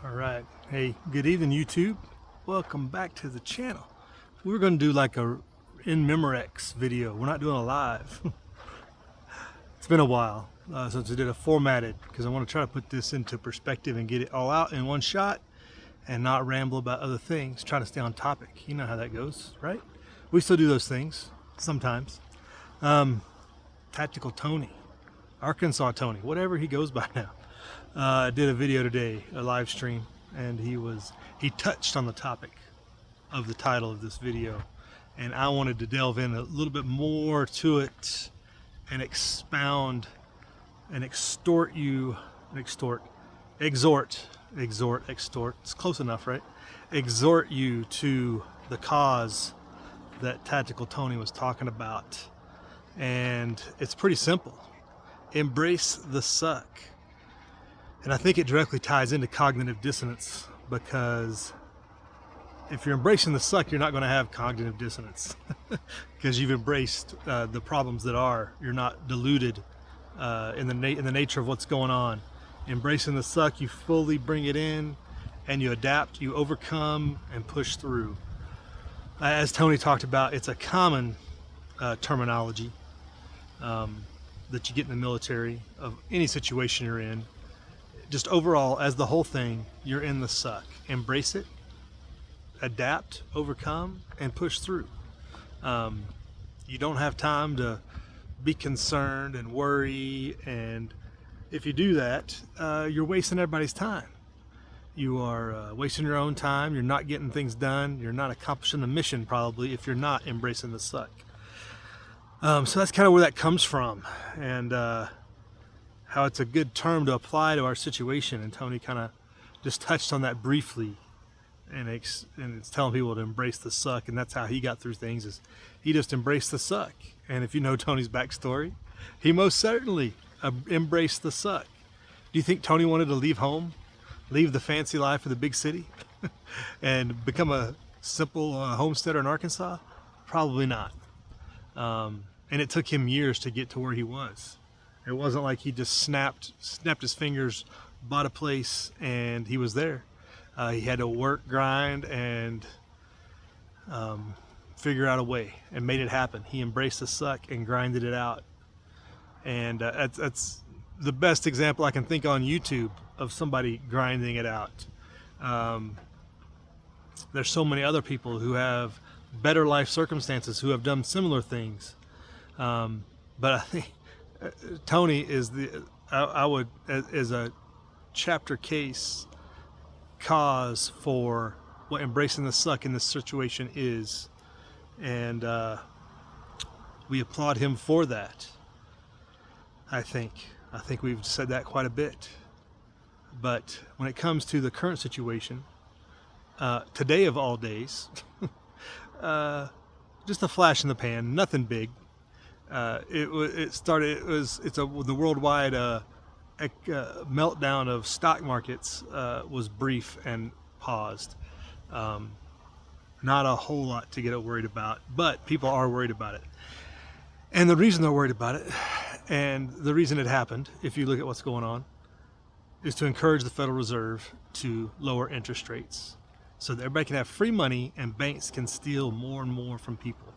All right. Hey, good evening, YouTube. Welcome back to the channel. We're going to do like a in Memorex video. We're not doing a live. It's been a while since I did a formatted because I want to try to put this into perspective and get it all out in one shot and not ramble about other things. Try to stay on topic. You know how that goes, right? We still do those things sometimes. Tactical Tony, Arkansas Tony, whatever he goes by now. Did a video today, a live stream, and he touched on the topic of the title of this video, and I wanted to delve in a little bit more to it and expound and extort, it's close enough, right? Exhort you to the cause that Tactical Tony was talking about. And it's pretty simple. Embrace the suck. And I think it directly ties into cognitive dissonance, because if you're embracing the suck, you're not going to have cognitive dissonance because you've embraced the problems that are. You're not deluded in the nature of what's going on. Embracing the suck, you fully bring it in and you adapt, you overcome and push through. As Tony talked about, it's a common terminology that you get in the military of any situation you're in. Just overall, as the whole thing, you're in the suck. Embrace it, adapt, overcome, and push through. You don't have time to be concerned and worry, and if you do that, you're wasting everybody's time. You are wasting your own time. You're not getting things done. You're not accomplishing the mission, probably, if you're not embracing the suck. So that's kind of where that comes from, and how it's a good term to apply to our situation. And Tony kind of just touched on that briefly, and it's telling people to embrace the suck, and that's how he got through things, is he just embraced the suck. And if you know Tony's backstory, he most certainly embraced the suck. Do you think Tony wanted to leave home, leave the fancy life of the big city and become a simple homesteader in Arkansas? Probably not. And it took him years to get to where he was. It wasn't like he just snapped his fingers, bought a place, and he was there. He had to work, grind, and figure out a way, and made it happen. He embraced the suck and grinded it out. And that's the best example I can think on YouTube of somebody grinding it out. There's so many other people who have better life circumstances who have done similar things. But I think Tony is is a chapter case cause for what embracing the suck in this situation is, and we applaud him for that. I think we've said that quite a bit, but when it comes to the current situation, today of all days, just a flash in the pan, nothing big. It's the worldwide meltdown of stock markets was brief and paused. Not a whole lot to get worried about, but people are worried about it. And the reason they're worried about it, and the reason it happened, if you look at what's going on, is to encourage the Federal Reserve to lower interest rates so that everybody can have free money and banks can steal more and more from people.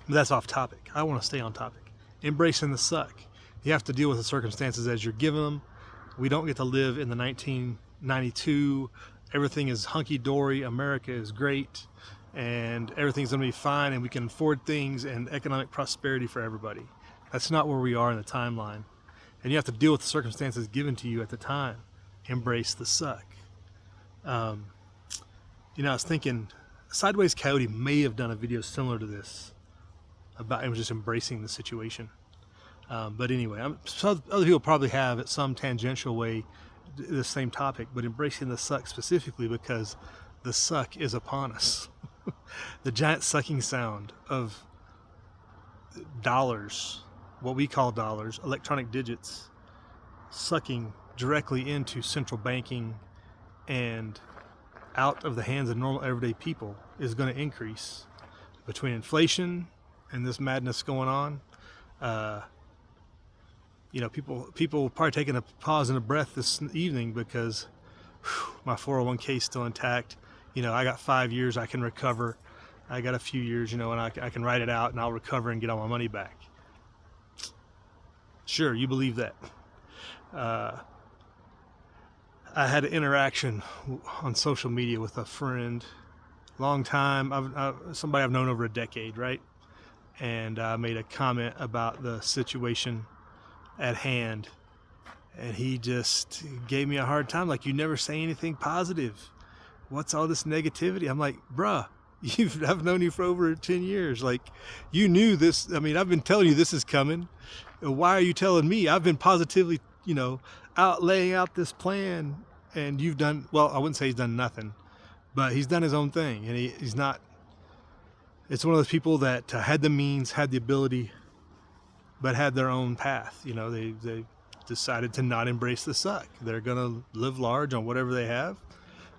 But that's off topic. I want to stay on topic. Embracing the suck. You have to deal with the circumstances as you're given them. We don't get to live in the 1992, everything is hunky-dory, America is great, and everything's going to be fine, and we can afford things and economic prosperity for everybody. That's not where we are in the timeline. And you have to deal with the circumstances given to you at the time. Embrace the suck. I was thinking, Sideways Coyote may have done a video similar to this about him just embracing the situation. But anyway, other people probably have, at some tangential way, the same topic, but embracing the suck specifically because the suck is upon us. The giant sucking sound of dollars, what we call dollars, electronic digits, sucking directly into central banking and out of the hands of normal everyday people is going to increase. Between inflation and this madness going on, People probably taking a pause and a breath this evening because my 401k is still intact. I got 5 years I can recover. I got a few years, and I can write it out and I'll recover and get all my money back. Sure, you believe that. I had an interaction on social media with a friend, long time, somebody I've known over a decade, right? And I made a comment about the situation at hand, and he just gave me a hard time, like, you never say anything positive. What's all this negativity? I'm like, bruh, I've known you for over 10 years. Like, you knew this. I mean, I've been telling you this is coming. Why are you telling me? I've been positively, laying out this plan, and you've done, well, I wouldn't say he's done nothing, but he's done his own thing, and he's not, it's one of those people that had the means, had the ability, but had their own path. They decided to not embrace the suck. They're going to live large on whatever they have.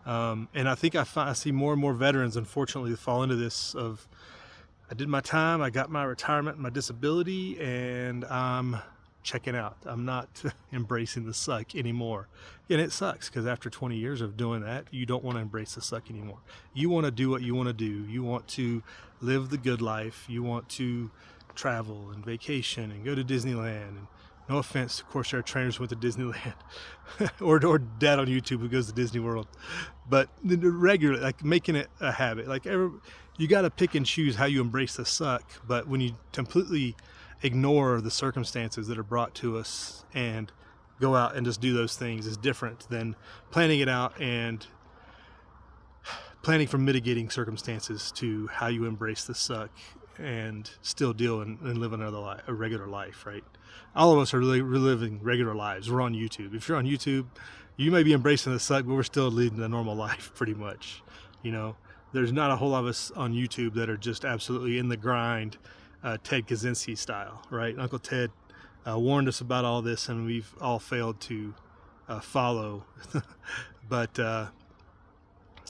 And I think I see more and more veterans, unfortunately, fall into this of, I did my time, I got my retirement, my disability, and I'm checking out. I'm not embracing the suck anymore. And it sucks because after 20 years of doing that, you don't want to embrace the suck anymore. You want to do what you want to do. You want to live the good life. You want to travel and vacation and go to Disneyland. And no offense, of course, there are trainers who went to Disneyland or dad on YouTube who goes to Disney World. But regularly, like, making it a habit. Like, you got to pick and choose how you embrace the suck. But when you completely ignore the circumstances that are brought to us and go out and just do those things is different than planning it out and planning for mitigating circumstances to how you embrace the suck and still deal and live another life, a regular life, right? All of us are really reliving regular lives. We're on YouTube. If you're on YouTube, you may be embracing the suck, but we're still leading a normal life pretty much. There's not a whole lot of us on YouTube that are just absolutely in the grind, Ted Kaczynski style, right? Uncle Ted warned us about all this, and we've all failed to follow. But,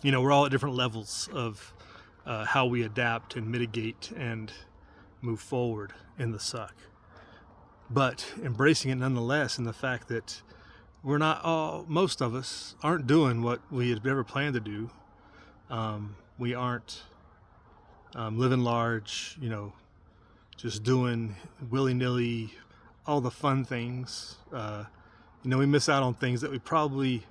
we're all at different levels of how we adapt and mitigate and move forward in the suck. But embracing it nonetheless, and the fact that most of us aren't doing what we had ever planned to do. We aren't living large, just doing willy-nilly all the fun things. We miss out on things that we probably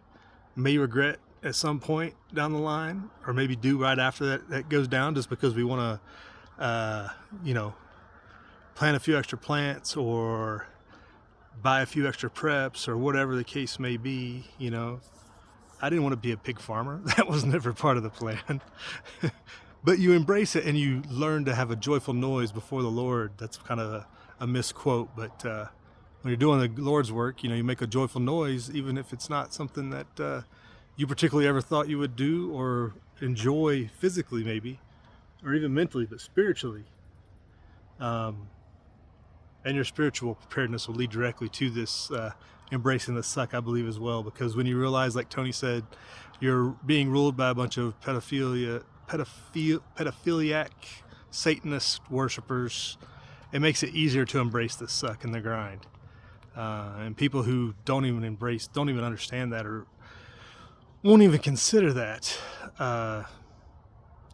may regret at some point down the line, or maybe do right after that goes down, just because we want to, plant a few extra plants or buy a few extra preps or whatever the case may be. I didn't want to be a pig farmer. That was never part of the plan. But you embrace it and you learn to have a joyful noise before the Lord. That's kind of a misquote, but when you're doing the Lord's work, you make a joyful noise, even if it's not something that you particularly ever thought you would do or enjoy physically, maybe, or even mentally, but spiritually. And your spiritual preparedness will lead directly to this embracing the suck, I believe, as well. Because when you realize, like Tony said, you're being ruled by a bunch of pedophiliac Satanist worshipers, it makes it easier to embrace the suck and the grind. And people who don't even understand that, or won't even consider that,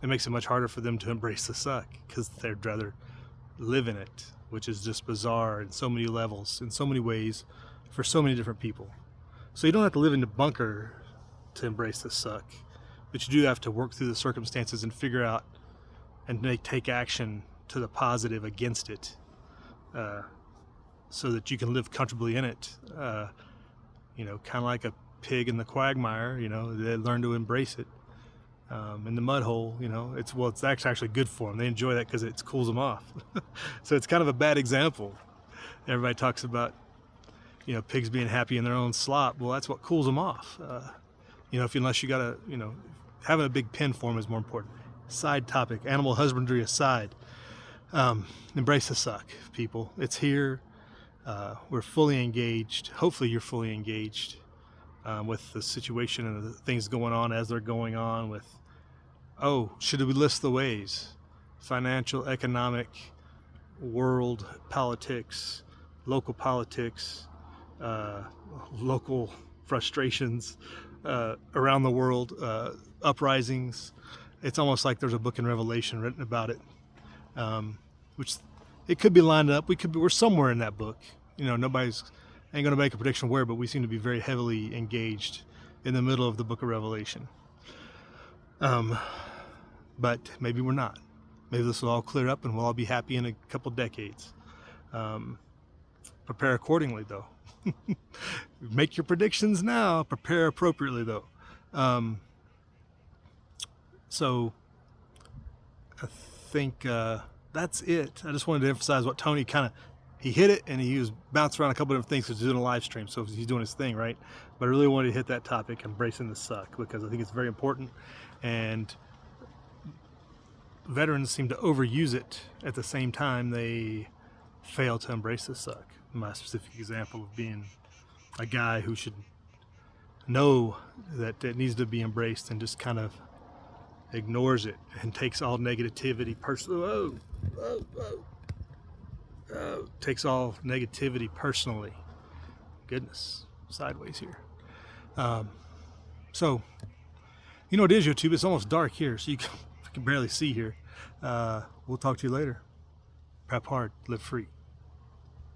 it makes it much harder for them to embrace the suck, because they'd rather live in it, which is just bizarre in so many levels, in so many ways, for so many different people. So you don't have to live in the bunker to embrace the suck, but you do have to work through the circumstances and figure out and take action to the positive against it, so that you can live comfortably in it. Kind of like a pig in the quagmire. They learn to embrace it. In the mud hole, it's actually good for them. They enjoy that because it cools them off. So it's kind of a bad example. Everybody talks about, pigs being happy in their own slop. Well, that's what cools them off. Unless you gotta, having a big pen for them is more important. Side topic, animal husbandry aside, embrace the suck, people. It's here. We're fully engaged. Hopefully you're fully engaged with the situation and the things going on as they're going on with, should we list the ways? Financial, economic, world, politics, local politics, local frustrations around the world, uprisings. It's almost like there's a book in Revelation written about it, which it could be lined up. We're somewhere in that book. Nobody's ain't going to make a prediction where, but we seem to be very heavily engaged in the middle of the book of Revelation. But maybe we're not. Maybe this will all clear up and we'll all be happy in a couple decades. Prepare accordingly, though. Make your predictions now. Prepare appropriately, though. So I think that's it. I just wanted to emphasize what Tony he hit it, and he was bouncing around a couple of different things because he's doing a live stream, so he's doing his thing, right? But I really wanted to hit that topic, embracing the suck, because I think it's very important, and veterans seem to overuse it. At the same time, they fail to embrace the suck. My specific example of being a guy who should know that it needs to be embraced and just kind of ignores it and takes all negativity personally. Takes all negativity personally. Goodness, sideways here. So, you know what it is, YouTube? It's almost dark here, so you can barely see here. We'll talk to you later. Prep hard, live free.